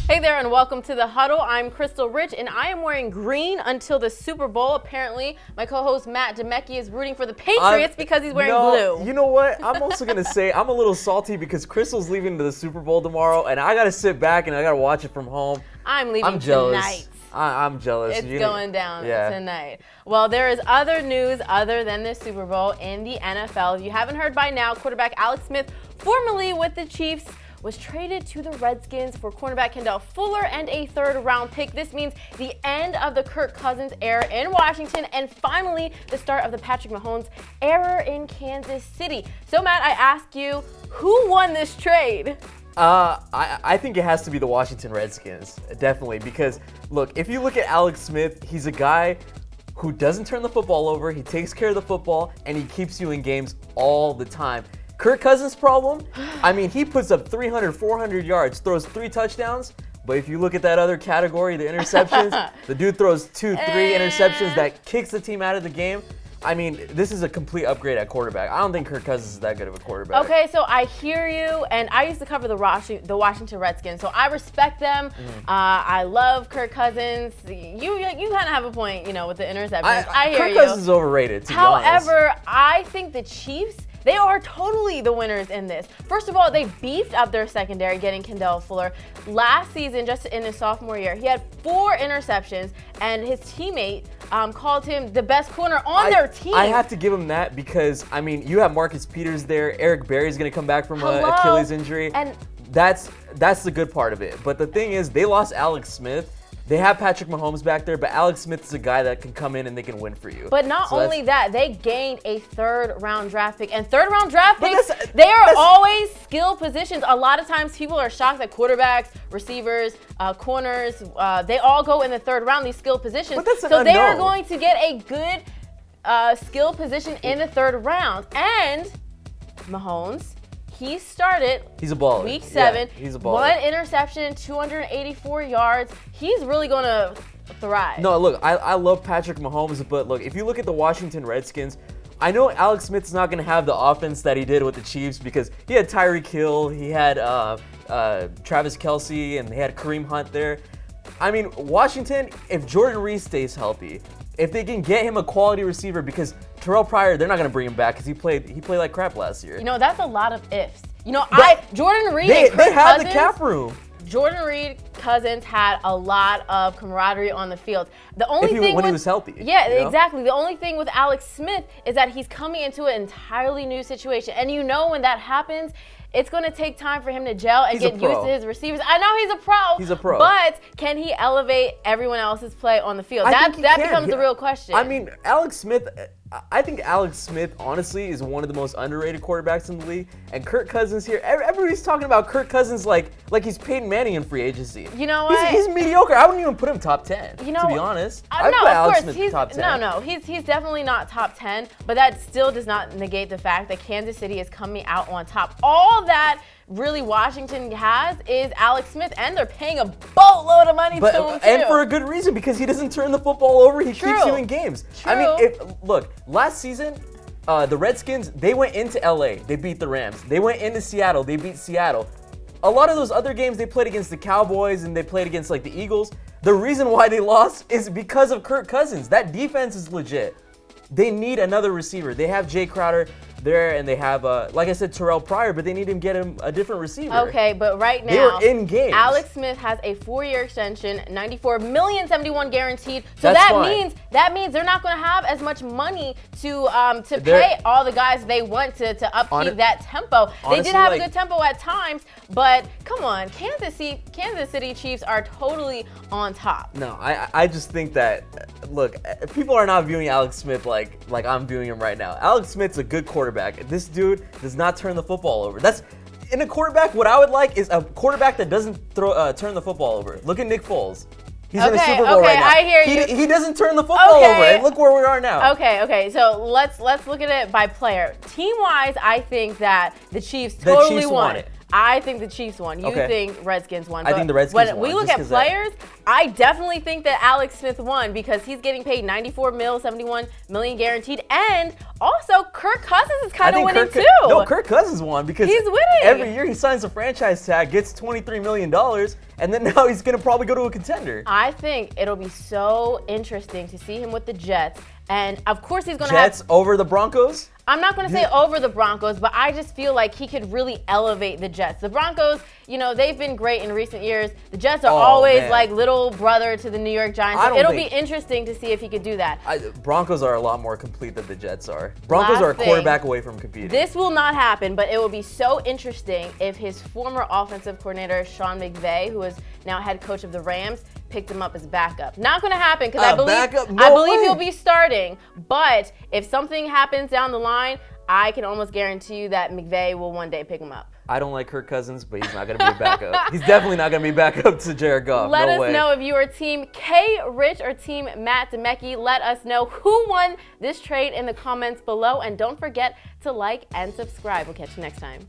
Hey there and welcome to the Huddle. I'm Crystal Rich and I am wearing green until the Super Bowl. Apparently, my co-host Matt Demecki is rooting for the Patriots because he's wearing blue. You know what? I'm also going to say I'm a little salty because Crystal's leaving to the Super Bowl tomorrow and I got to sit back and I got to watch it from home. I'm leaving I'm jealous. tonight. I'm jealous. It's going down tonight. Well, there is other news other than the Super Bowl in the NFL. If you haven't heard by now, quarterback Alex Smith, formerly with the Chiefs, was traded to the Redskins for cornerback Kendall Fuller and a third-round pick. This means the end of the Kirk Cousins era in Washington and finally the start of the Patrick Mahomes era in Kansas City. So, Matt, I ask you, who won this trade? I think it has to be the Washington Redskins, definitely, because, look, if you look at Alex Smith, he's a guy who doesn't turn the football over, he takes care of the football, and he keeps you in games all the time. Kirk Cousins' problem, I mean, he puts up 300, 400 yards, throws 3 touchdowns, but if you look at that other category, the interceptions, the dude throws 2, 3 interceptions that kicks the team out of the game. I memean, this is a complete upgrade at quarterback. I don't think Kirk Cousins is that good of a quarterback. Okay, so I hear you, and I used to cover the Washington Redskins, so I respect them. I love Kirk Cousins. You kind of have a point, you know, with the interceptions. I hear you. Kirk Cousins is overrated, to be honest. However, I think the Chiefs, they are totally the winners in this. First of all, they beefed up their secondary, getting Kendall Fuller. Last season, just in his sophomore year, he had 4 interceptions, and his teammate called him the best corner on their team. I have to give him that because, I mean, you have Marcus Peters there. Eric Berry's going to come back from an Achilles injury. And that's the good part of it. But the thing is, they lost Alex Smith. They have Patrick Mahomes back there, but Alex Smith is a guy that can come in and they can win for you. But not only that, they gained a third-round draft pick. And third-round draft picks, they are always skill positions. A lot of times people are shocked that quarterbacks, receivers, corners, they all go in the third round, these skill positions. So they are going to get a good skill position in the third round. And Mahomes, he started he's a baller. Week 7, yeah, he's a baller. 1 interception, 284 yards. He's really going to thrive. No, look, I love Patrick Mahomes, but look, if you look at the Washington Redskins, I know Alex Smith's not going to have the offense that he did with the Chiefs because he had Tyreek Hill, he had Travis Kelce, and they had Kareem Hunt there. I mean, Washington, if Jordan Reed stays healthy, if they can get him a quality receiver, because Terrell Pryor, they're not going to bring him back because he played like crap last year. You know, that's a lot of ifs. You know, Jordan Reed and Kirk they had Cousins, the cap room. Jordan Reed, Cousins had a lot of camaraderie on the field. The only thing when he was healthy. Yeah, exactly. The only thing with Alex Smith is that he's coming into an entirely new situation. And you know when that happens, it's going to take time for him to gel and get used to his receivers. I know he's a pro. He's a pro. But can he elevate everyone else's play on the field? That becomes the real question. I mean, I think Alex Smith, honestly, is one of the most underrated quarterbacks in the league. And Kirk Cousins here, everybody's talking about Kirk Cousins like he's Peyton Manning in free agency. You know what? He's mediocre. I wouldn't even put him top 10, to be honest. I'd put Alex Smith top 10. No, he's definitely not top 10, but that still does not negate the fact that Kansas City is coming out on top. All that really Washington has is Alex Smith, and they're paying a boatload of money to him, too. And for a good reason, because he doesn't turn the football over. He keeps you in games. True. I mean, look, last season, the Redskins, they went into LA. They beat the Rams. They went into Seattle. They beat Seattle. A lot of those other games, they played against the Cowboys and they played against like the Eagles. The reason why they lost is because of Kirk Cousins. That defense is legit. They need another receiver. They have Jay Crowder there, and they have, like I said, Terrell Pryor, but they need to get him a different receiver. Okay, but right now, they were in games. Alex Smith has a 4-year extension, $94,071,000 guaranteed. So that means they're not going to have as much money to pay all the guys they want to upkeep that tempo. They did have a good tempo at times, but come on, Kansas City Chiefs are totally on top. No, I just think that, look, people are not viewing Alex Smith like I'm viewing him right now. Alex Smith's a good quarterback. This dude does not turn the football over. In a quarterback, what I would like is a quarterback that doesn't turn the football over. Look at Nick Foles. He's in the Super Bowl right now. I hear you. He doesn't turn the football over, and look where we are now. Okay. So let's look at it by player. Team-wise, I think that the Chiefs totally won it. I think the Chiefs won. You Okay. think Redskins won. I think the Redskins when we won, look just at 'cause that- players, I definitely think that Alex Smith won because he's getting paid 94 mil, 71 million guaranteed, and also Kirk Cousins is kind of winning too. No, Kirk Cousins won because He's winning. every year he signs a franchise tag, gets $23 million, and then now he's going to probably go to a contender. I think it'll be so interesting to see him with the Jets. And of course he's going to have Jets over the Broncos? I'm not going to say over the Broncos, but I just feel like he could really elevate the Jets. The Broncos, they've been great in recent years. The Jets are always man. like little brother to the New York Giants. I So don't it'll think- be interesting to see if he could do that. Broncos are a lot more complete than the Jets are. Broncos Last are a thing. quarterback away from competing. This will not happen, but it will be so interesting if his former offensive coordinator, Sean McVay, who is now head coach of the Rams, picked him up as backup. Not going to happen because I backup? No I believe way. he'll be starting. But if something happens down the line, I can almost guarantee you that McVay will one day pick him up. I don't like Kirk Cousins, but he's not going to be a backup. He's definitely not going to be backup to Jared Goff. Let no us way. know if you are Team K. Rich or Team Matt Demecki. Let us know who won this trade in the comments below. And don't forget to like and subscribe. We'll catch you next time.